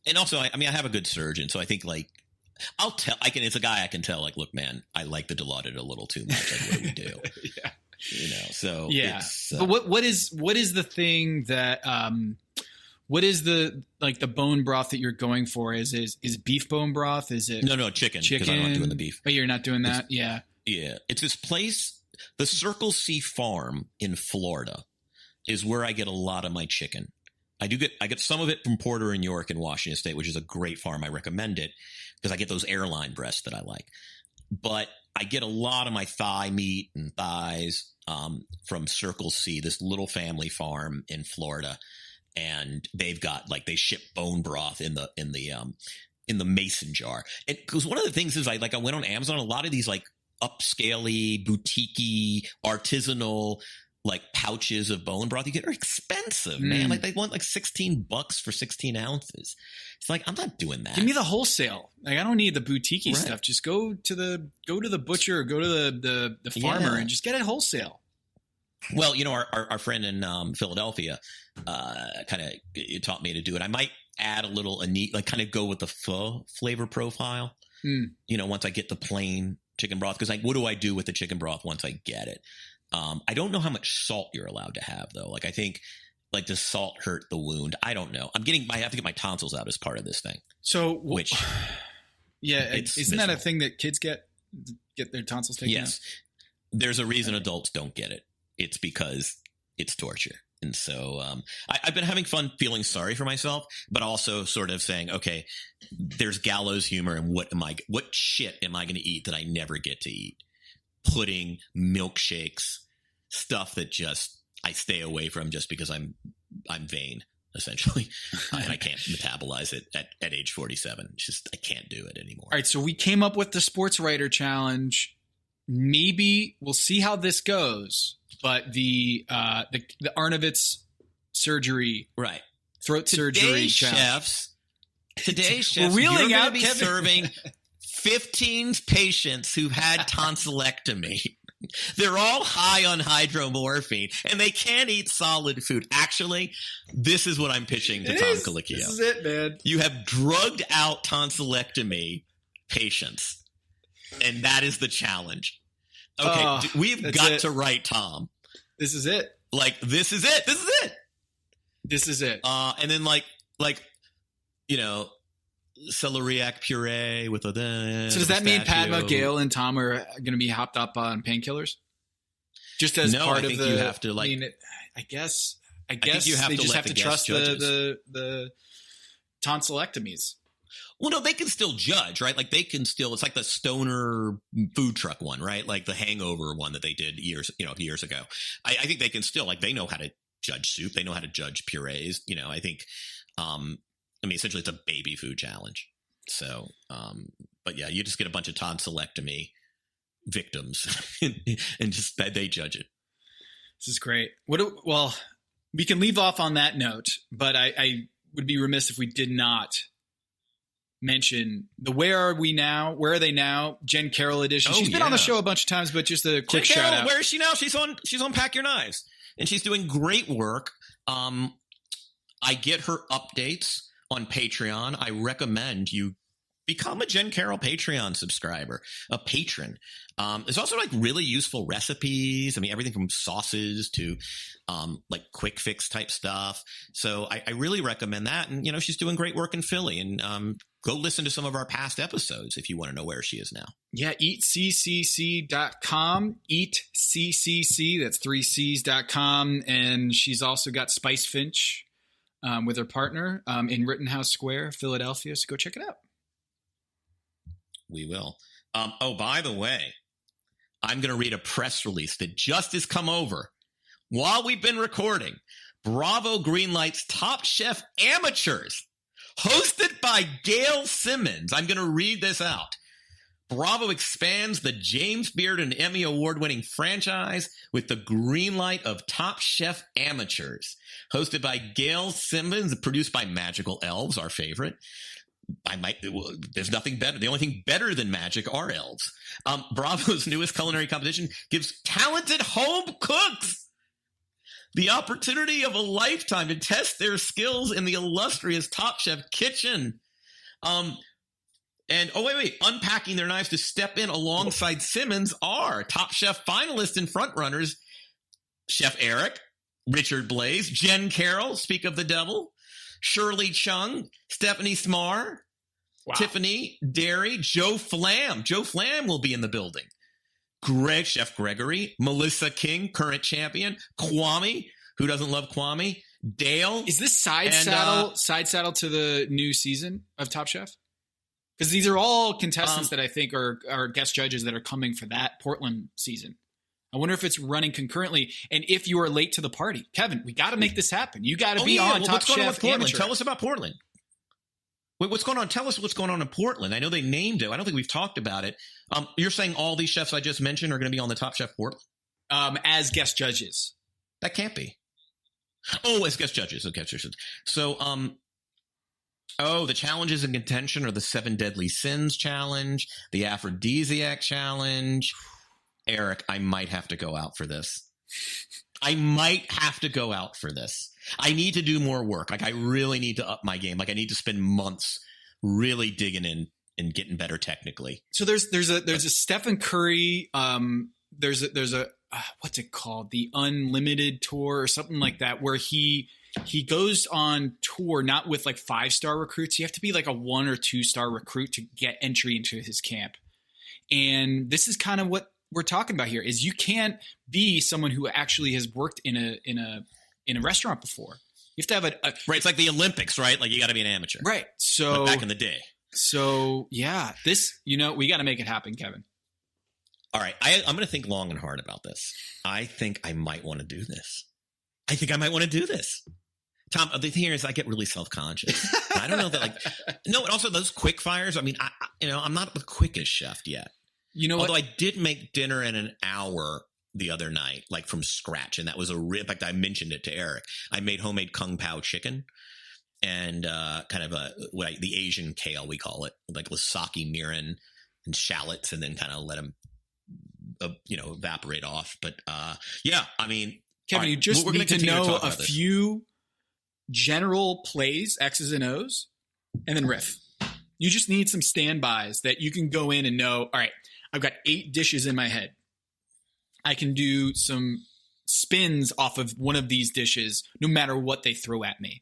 and also, I mean, I have a good surgeon, so I think it's a guy I can tell, like, look, man, I like the Dilaudid a little too much. Like, what do we do? Yeah. So yeah. But what is the thing that, what is the bone broth that you're going for? Is beef bone broth? Is it? No, chicken. Because I'm not doing the beef. Oh, you're not doing that? Yeah. It's this place, the Circle C Farm in Florida is where I get a lot of my chicken. I get some of it from Porter and York in Washington State, which is a great farm. I recommend it because I get those airline breasts that I like. But I get a lot of my thigh meat and thighs from Circle C, this little family farm in Florida, and they've got they ship bone broth in the mason jar. And because one of the things is I went on Amazon, a lot of these upscaley, boutique-y, artisanal pouches of bone broth you get are expensive, man. They want $16 for 16 ounces. It's I'm not doing that. Give me the wholesale. I don't need the boutique-y stuff. Just go to the butcher or go to the farmer and just get it wholesale. Well, our friend in Philadelphia kind of taught me to do it. I might add a little kind of go with the pho flavor profile. Once I get the plain chicken broth, because what do I do with the chicken broth once I get it? I don't know how much salt you're allowed to have, though. I think, does salt hurt the wound? I don't know. I have to get my tonsils out as part of this thing. So, yeah, isn't that a thing that kids get their tonsils taken out? Yes. There's a reason adults don't get it. It's because it's torture. And so I've been having fun feeling sorry for myself, but also sort of saying, okay, there's gallows humor, and what shit am I going to eat that I never get to eat? Pudding, milkshakes, stuff that just I stay away from just because I'm vain, essentially, and I can't metabolize it at age 47. It's just I can't do it anymore. All right, so we came up with the sports writer challenge. Maybe we'll see how this goes, but the Arnovitz surgery, right? Throat surgery chefs. Today, chefs, we're wheeling you're out be serving 15 patients who've had tonsillectomy. They're all high on hydromorphine, and they can't eat solid food. Actually, this is what I'm pitching to Tom Colicchio. This is it, man. You have drugged out tonsillectomy patients, and that is the challenge. Okay, we've got to write Tom. This is it. This is it. This is it. This is it. And then celeriac puree with a. So does that mean Padma, Gail, and Tom are going to be hopped up on painkillers? Just as part of the. You have to I guess you have to trust the tonsillectomies. Well, no, they can still judge, right? They can still. It's like the stoner food truck one, right? Like the Hangover one that they did years ago. I think they can still they know how to judge soup. They know how to judge purees. I think. Essentially, it's a baby food challenge. So, but yeah, you just get a bunch of tonsillectomy victims, and just they judge it. This is great. Well, we can leave off on that note, but I would be remiss if we did not mention the Where Are We Now? Where Are They Now? Jen Carroll edition. She's been on the show a bunch of times, but just a quick shout out. Where is she now? She's on Pack Your Knives, and she's doing great work. I get her updates on Patreon. I recommend you become a Jen Carroll Patreon subscriber, a patron. There's also really useful recipes. I mean, everything from sauces to quick fix type stuff. So I really recommend that. And, she's doing great work in Philly, and go listen to some of our past episodes if you want to know where she is now. Yeah. eatccc.com, eatccc. That's 3Cs.com. And she's also got Spice Finch with her partner in Rittenhouse Square, Philadelphia. So go check it out. We will. By the way, I'm going to read a press release that just has come over while we've been recording. Bravo greenlights Top Chef Amateurs, hosted by Gail Simmons. I'm going to read this out. Bravo expands the James Beard and Emmy Award-winning franchise with the green light of Top Chef Amateurs. Hosted by Gail Simmons, produced by Magical Elves, our favorite. There's nothing better. The only thing better than magic are elves. Bravo's newest culinary competition gives talented home cooks the opportunity of a lifetime to test their skills in the illustrious Top Chef kitchen. Unpacking their knives to step in alongside Simmons are Top Chef finalists and frontrunners Chef Eric, Richard Blaze, Jen Carroll, speak of the devil, Shirley Chung, Stephanie Smar, Tiffany Derry, Joe Flam. Joe Flam will be in the building. Chef Gregory, Melissa King, current champion, Kwame, who doesn't love Kwame, Dale. Is this side saddle to the new season of Top Chef? Because these are all contestants that I think are guest judges that are coming for that Portland season. I wonder if it's running concurrently. And if you are late to the party, Kevin, we got to make this happen. You got to be on Top what's going on Chef with Portland? Amateur. Tell us about Portland. Wait, what's going on? Tell us what's going on in Portland. I know they named it. I don't think we've talked about it. You're saying all these chefs I just mentioned are going to be on the Top Chef Portland? As guest judges. That can't be. Oh, as guest judges. Okay, so, the challenges in contention are the 7 Deadly Sins challenge, the Aphrodisiac challenge. Eric, I might have to go out for this. I need to do more work. Like, I really need to up my game. Like, I need to spend months really digging in and getting better technically. So there's a Stephen Curry. There's a what's it called? The Unlimited Tour or something like that, where he goes on tour, not with like 5-star recruits. You have to be like a 1 or 2-star recruit to get entry into his camp. And this is kind of what we're talking about here is you can't be someone who actually has worked in a restaurant before. You have to have right. It's like the Olympics, right? Like you got to be an amateur. Right. So like back in the day. So yeah, we got to make it happen, Kevin. All right. I'm going to think long and hard about this. I think I might want to do this. Tom, the thing here is I get really self-conscious. I don't know that and also those quick fires. I mean, I'm not the quickest chef yet. You know, although I did make dinner in an hour the other night, like from scratch. And that was in fact, I mentioned it to Eric. I made homemade Kung Pao chicken and the Asian kale, we call it, like lasaki mirin and shallots, and then kind of let them, evaporate off. But I mean, Kevin, you just need to know a few general plays, X's and O's, and then riff. You just need some standbys that you can go in and know, all right, I've got 8 dishes in my head. I can do some spins off of one of these dishes, no matter what they throw at me.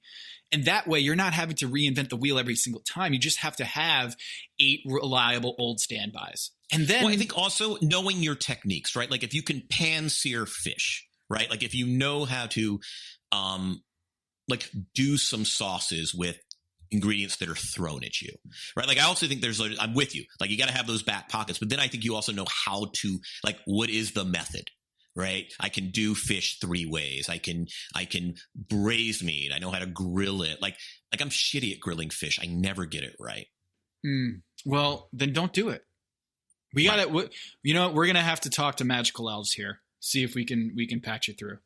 And that way, you're not having to reinvent the wheel every single time. You just have to have 8 reliable old standbys. And then I think also knowing your techniques, right? Like if you can pan-sear fish, right? Like if you know how to do some sauces with ingredients that are thrown at you, right? Like I also think I'm with you. Like you got to have those back pockets, but then I think you also know how to, what is the method, right? I can do fish 3 ways. I can braise meat. I know how to grill it. Like I'm shitty at grilling fish. I never get it right. Well, then don't do it. We got to, we're going to have to talk to Magical Elves here. See if we can patch it through.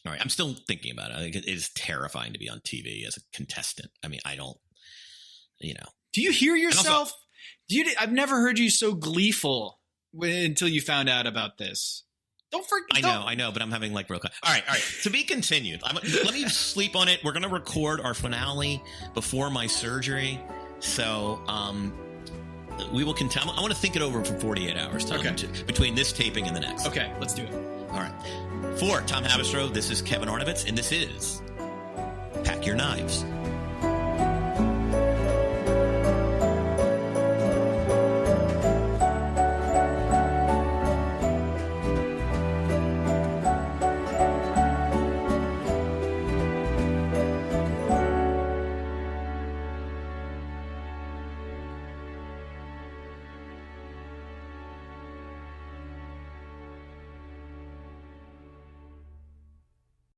All right. I'm still thinking about it. I think it is terrifying to be on TV as a contestant. I mean, I don't, Do you hear yourself? I've never heard you so gleeful until you found out about this. Don't forget. I know, but I'm having real. All right. To be continued. Let me sleep on it. We're going to record our finale before my surgery. So, we will continue. I want to think it over for 48 hours, Tom, between this taping and the next. Okay, let's do it. All right. For Tom Haberstroh, this is Kevin Arnovitz, and this is Pack Your Knives.